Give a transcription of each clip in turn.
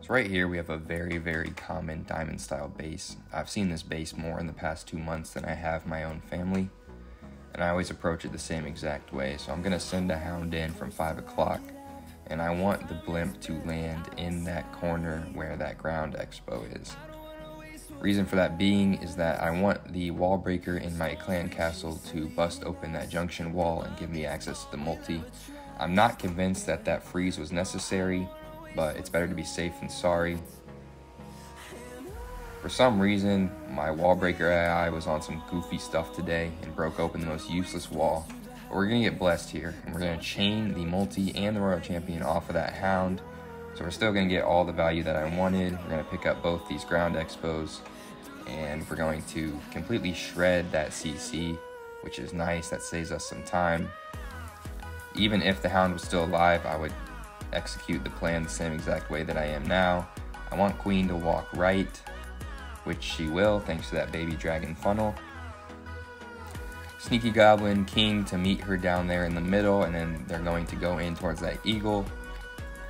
So right here we have a very, very common diamond style base. I've seen this base more in the past 2 months than I have my own family, and I always approach it the same exact way. So I'm gonna send a hound in from 5 o'clock, and I want the blimp to land in that corner where that ground expo is. Reason for that being is that I want the wall breaker in my clan castle to bust open that junction wall and give me access to the multi. I'm not convinced that that freeze was necessary, but it's better to be safe than sorry. For some reason, my wall breaker AI was on some goofy stuff today and broke open the most useless wall. But we're gonna get blessed here, and we're gonna chain the multi and the royal champion off of that hound. So we're still gonna get all the value that I wanted. We're gonna pick up both these ground expos, and we're going to completely shred that CC, which is nice. That saves us some time. Even if the hound was still alive, I would execute the plan the same exact way that I am now. I want queen to walk right, which she will thanks to that baby dragon funnel. Sneaky goblin king to meet her down there in the middle, and then they're going to go in towards that eagle.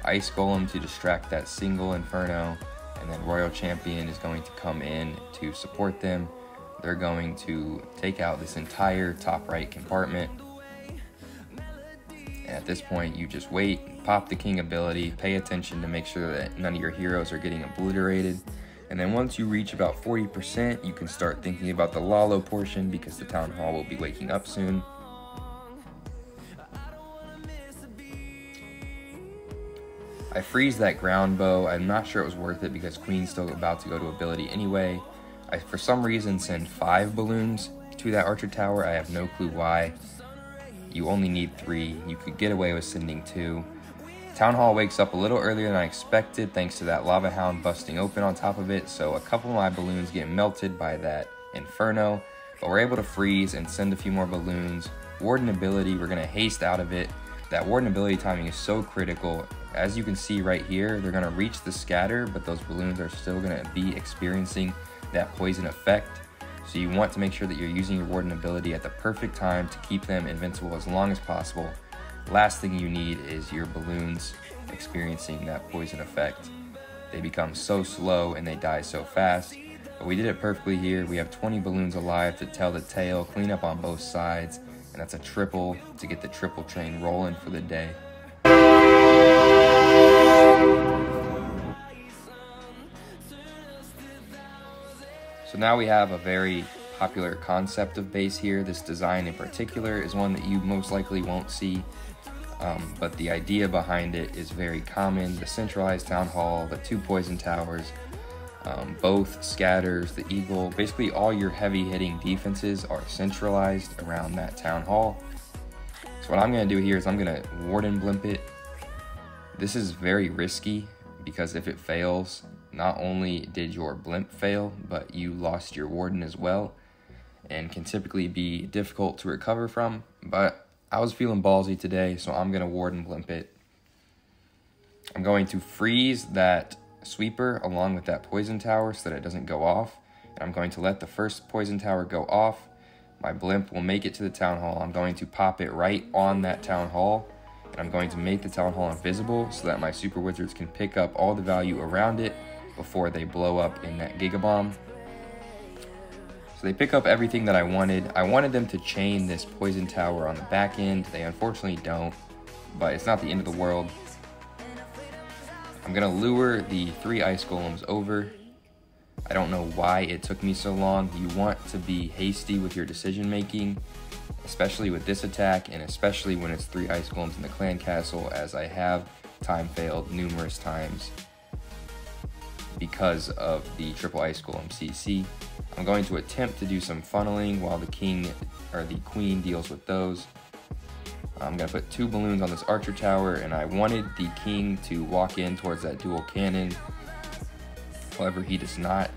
Ice golem to distract that single inferno, and then royal champion is going to come in to support them. They're going to take out this entire top right compartment. And at this point, you just wait, pop the king ability, pay attention to make sure that none of your heroes are getting obliterated. And then once you reach about 40%, you can start thinking about the Lalo portion because the town hall will be waking up soon. I freeze that ground bow. I'm not sure it was worth it because queen's still about to go to ability anyway. I, for some reason, send 5 balloons to that archer tower. I have no clue why. You only need 3. You could get away with sending 2. Town hall wakes up a little earlier than I expected thanks to that lava hound busting open on top of it, so a couple of my balloons get melted by that inferno, but we're able to freeze and send a few more balloons. Warden ability, we're going to haste out of it. That warden ability timing is so critical. As you can see right here, they're going to reach the scatter, but those balloons are still going to be experiencing that poison effect. So you want to make sure that you're using your warden ability at the perfect time to keep them invincible as long as possible. Last thing you need is your balloons experiencing that poison effect. They become so slow and they die so fast. But we did it perfectly here. We have 20 balloons alive to tell the tale, clean up on both sides, and that's a triple to get the triple train rolling for the day. So now we have a very popular concept of base here. This design in particular is one that you most likely won't see, but the idea behind it is very common. The centralized town hall, the 2 poison towers, both scatters, the eagle, basically all your heavy hitting defenses are centralized around that town hall. So what I'm going to do here is I'm going to warden blimp it. This is very risky because if it fails, not only did your blimp fail, but you lost your warden as well, and can typically be difficult to recover from. But I was feeling ballsy today, so I'm going to warden blimp it. I'm going to freeze that sweeper along with that poison tower so that it doesn't go off. And I'm going to let the first poison tower go off. My blimp will make it to the town hall. I'm going to pop it right on that town hall. And I'm going to make the town hall invisible so that my super wizards can pick up all the value around it before they blow up in that gigabomb. So they pick up everything that I wanted. I wanted them to chain this poison tower on the back end. They unfortunately don't, but it's not the end of the world. I'm gonna lure the 3 ice golems over. I don't know why it took me so long. You want to be hasty with your decision making, especially with this attack, and especially when it's 3 ice golems in the clan castle, as I have time failed numerous times because of the triple ice golem CC. I'm going to attempt to do some funneling while the king or the queen deals with those. I'm going to put 2 balloons on this archer tower, and I wanted the king to walk in towards that dual cannon. However, he does not,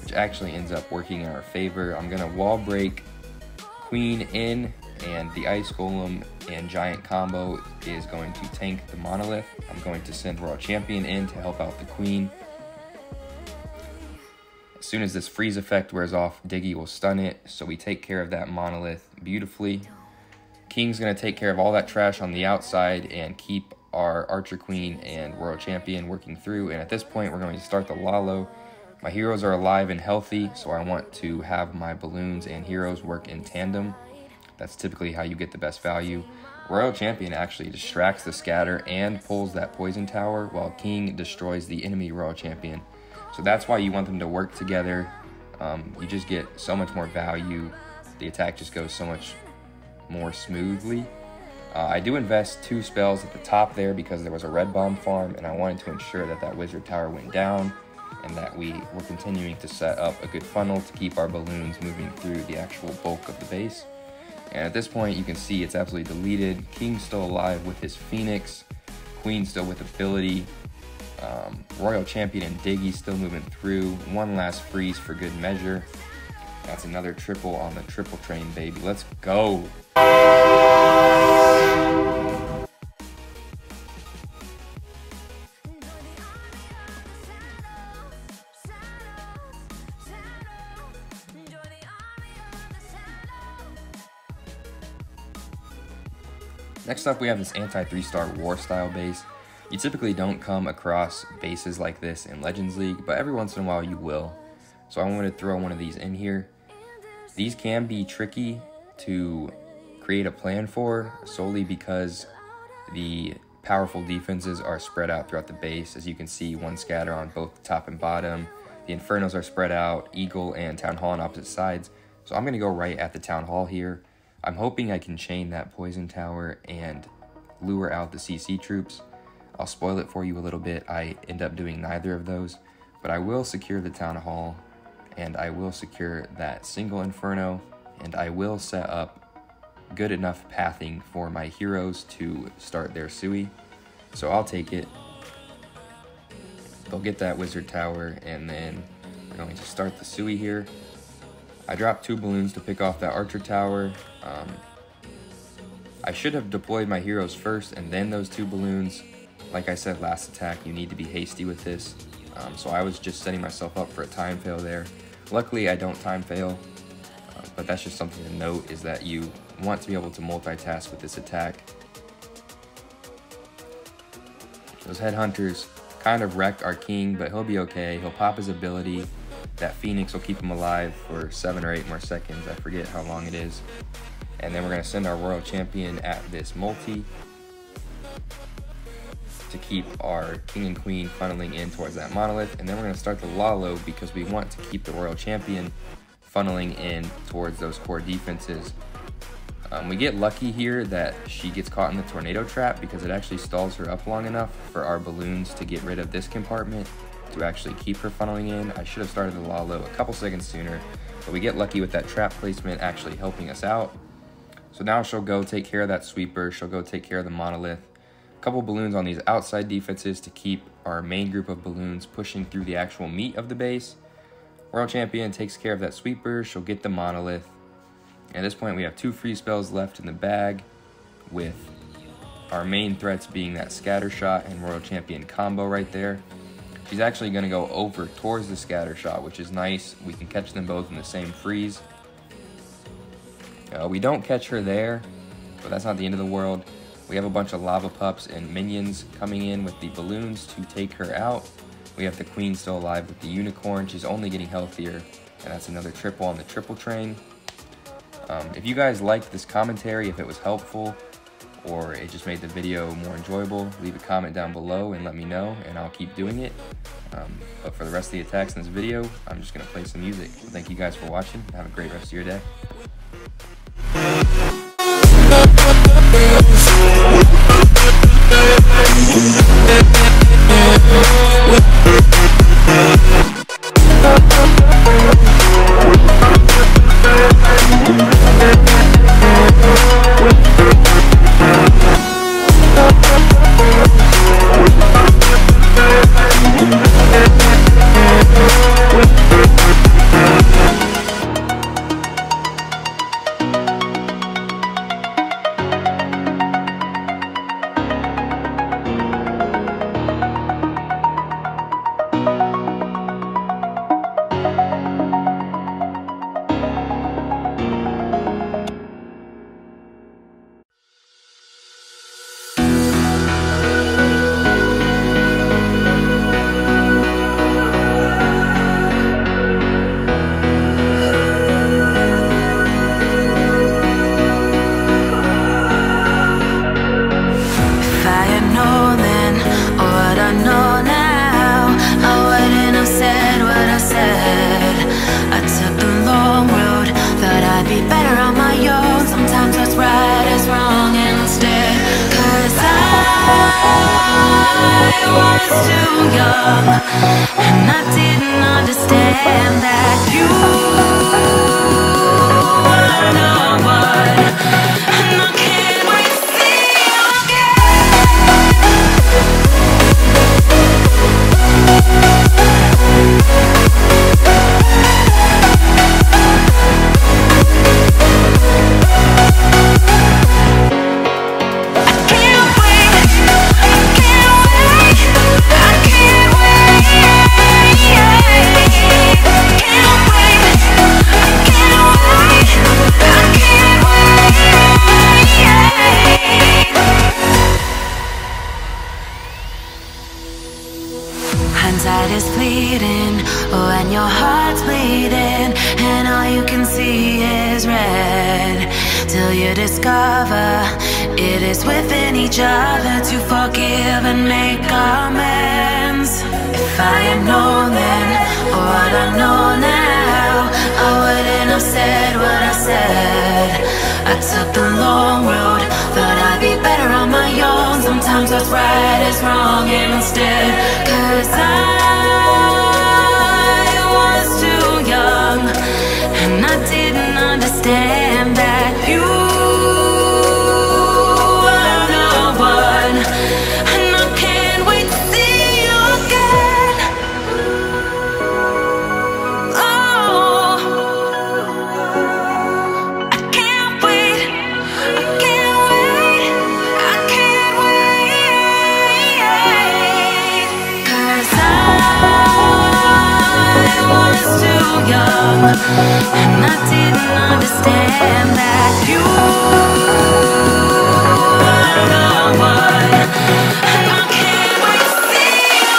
which actually ends up working in our favor. I'm going to wall break queen in, and the ice golem and giant combo is going to tank the monolith. I'm going to send royal champion in to help out the queen. As soon as this freeze effect wears off, Diggy will stun it, so we take care of that monolith beautifully. King's going to take care of all that trash on the outside and keep our Archer Queen and World Champion working through, and at this point we're going to start the Lalo. My heroes are alive and healthy, so I want to have my balloons and heroes work in tandem. That's typically how you get the best value. Royal Champion actually distracts the scatter and pulls that poison tower, while King destroys the enemy Royal Champion. So that's why you want them to work together. You just get so much more value. The attack just goes so much more smoothly. I do invest 2 spells at the top there because there was a red bomb farm, and I wanted to ensure that that wizard tower went down and that we were continuing to set up a good funnel to keep our balloons moving through the actual bulk of the base. And at this point, you can see it's absolutely deleted. King's still alive with his Phoenix. Queen still with ability. Royal Champion and Diggy still moving through. One last freeze for good measure. That's another triple on the triple train, baby. Let's go. Next up, we have this anti-3-star war style base. You typically don't come across bases like this in Legends League, but every once in a while you will. So I wanted to throw one of these in here. These can be tricky to create a plan for, solely because the powerful defenses are spread out throughout the base. As you can see, 1 scatter on both the top and bottom. The Infernos are spread out, Eagle and Town Hall on opposite sides. So I'm going to go right at the Town Hall here. I'm hoping I can chain that poison tower and lure out the CC troops. I'll spoil it for you a little bit. I end up doing neither of those, but I will secure the Town Hall, and I will secure that single Inferno, and I will set up good enough pathing for my heroes to start their Sui. So I'll take it. They'll get that wizard tower, and then we're going to start the Sui here. I dropped 2 balloons to pick off that Archer tower. I should have deployed my heroes first and then those 2 balloons. Like I said last attack, you need to be hasty with this. So I was just setting myself up for a time fail there. Luckily, I don't time fail, but that's just something to note, is that you want to be able to multitask with this attack. Those headhunters kind of wrecked our King, but he'll be okay. He'll pop his ability. That Phoenix will keep him alive for 7 or 8 more seconds. I forget how long it is. And then we're going to send our Royal Champion at this multi to keep our King and Queen funneling in towards that monolith. And then we're going to start the Lalo because we want to keep the Royal Champion funneling in towards those core defenses. We get lucky here that she gets caught in the tornado trap because it actually stalls her up long enough for our balloons to get rid of this compartment to actually keep her funneling in. I should have started the Lalo a couple seconds sooner, but we get lucky with that trap placement actually helping us out. So now she'll go take care of that sweeper, she'll go take care of the monolith. A couple balloons on these outside defenses to keep our main group of balloons pushing through the actual meat of the base. Royal Champion takes care of that sweeper, she'll get the monolith. At this point we have 2 free spells left in the bag, with our main threats being that scatter shot and Royal Champion combo right there. She's actually going to go over towards the scatter shot, which is nice. We can catch them both in the same freeze. We don't catch her there, but that's not the end of the world. We have a bunch of lava pups and minions coming in with the balloons to take her out. We have the Queen still alive with the unicorn. She's only getting healthier, and that's another triple on the triple train. If you guys liked this commentary, if it was helpful, or it just made the video more enjoyable, leave a comment down below and let me know, and I'll keep doing it. But for the rest of the attacks in this video, I'm just going to play some music. So thank you guys for watching. Have a great rest of your day. I'd be better on my own. Sometimes what's right is wrong instead. 'Cause I was too young, and I didn't understand that you were the one. And I can't wait to see you hindsight is fleeting when your heart's bleeding and all you can see is red, till you discover it is within each other to forgive and make amends. If I had known then what I know now, I wouldn't have said what I said. I took the long road, thought I'd be better on my own. Sometimes what's right is wrong instead. 'Cause I was too young, and I didn't understand that you were the one. And I can't wait to see you again. Oh, I can't wait, I can't wait, I can't wait. 'Cause I was too young, and I didn't understand that you were the one. And I can't wait to see you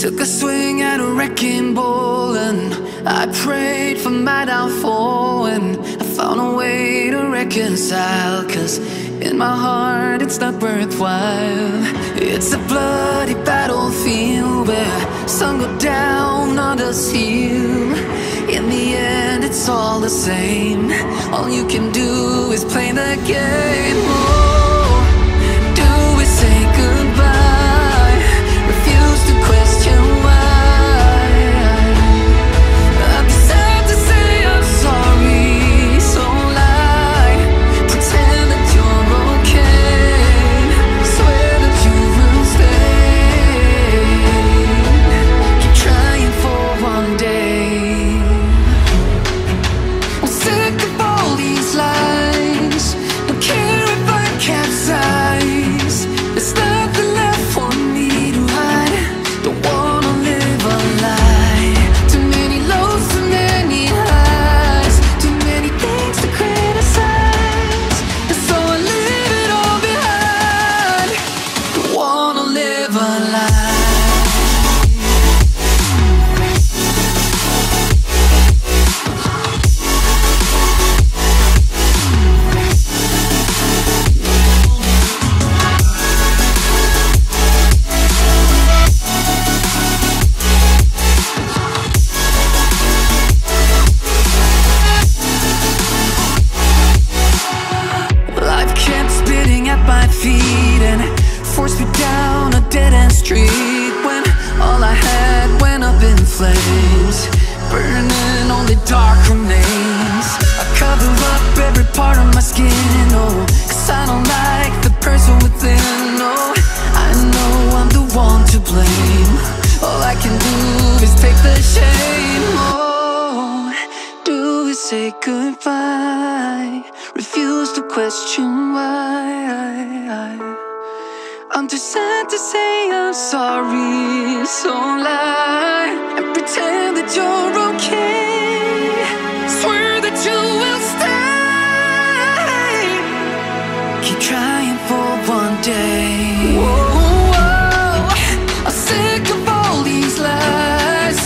Took a swing at a wrecking ball and I prayed for my downfall, and I found a way to reconcile, 'cause in my heart it's not worthwhile. It's a bloody battlefield where some go down, others heal. In the end it's all the same. All you can do is play the game. Oh, do we say goodbye? Refuse to question why. I'm sad to say I'm sorry, so lie. Pretend that you're okay. Swear that you will stay. Keep trying for one day. I'm sick of all these lies. Don't care if I capsize. There's nothing left for me to hide. Don't wanna live a lie. Too many lows, too many highs. Too many things to criticize. And so I leave it all behind. Don't wanna live a lie. Life kept spitting at my feet and forced me down a dead-end street, when all I had went up in flames, burning only dark remains. I cover up every part of my skin, oh, 'cause I don't like the person within, oh. question why. I'm too sad to say I'm sorry, so lie and pretend that you're okay. Swear that you will stay. Keep trying for one day. Whoa, I'm sick of all these lies.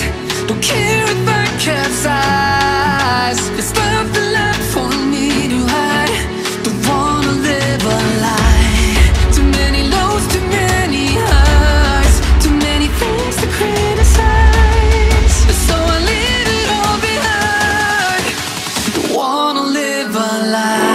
Don't care if I capsize. There's nothing left for me to hide. Don't wanna live a lie. Too many lows, too many highs, too many things to criticize. So I leave it all behind. Don't wanna live a lie.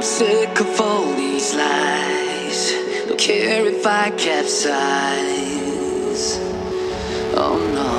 Sick of all these lies. Don't care if I capsize. Oh no.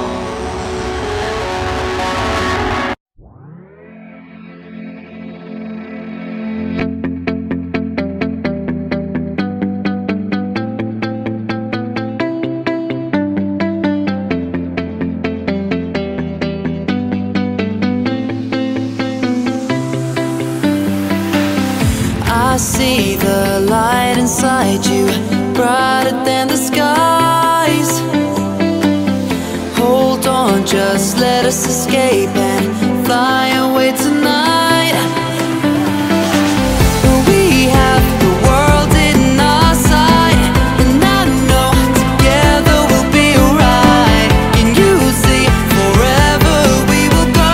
I see the light inside you, brighter than the skies. Hold on, just let us escape and fly away tonight. We have the world in our sight, and I know together we'll be alright. Can you see forever we will go?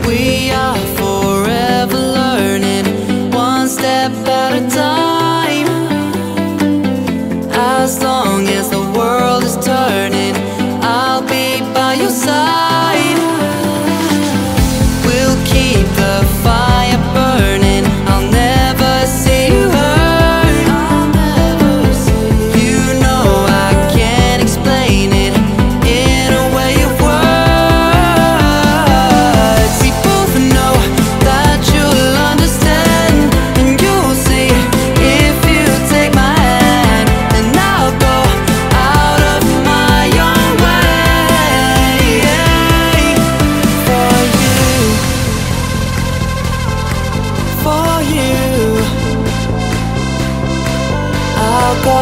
We are forever learning, one step at a time. As long as the world is turning, I'll be by your side. We'll keep the fire burning, I'll never see you hurt. You know I can't explain it in a way of words. We both know that you'll understand, and you'll see if you take my hand. And I'll go out of my own way for you. I'll go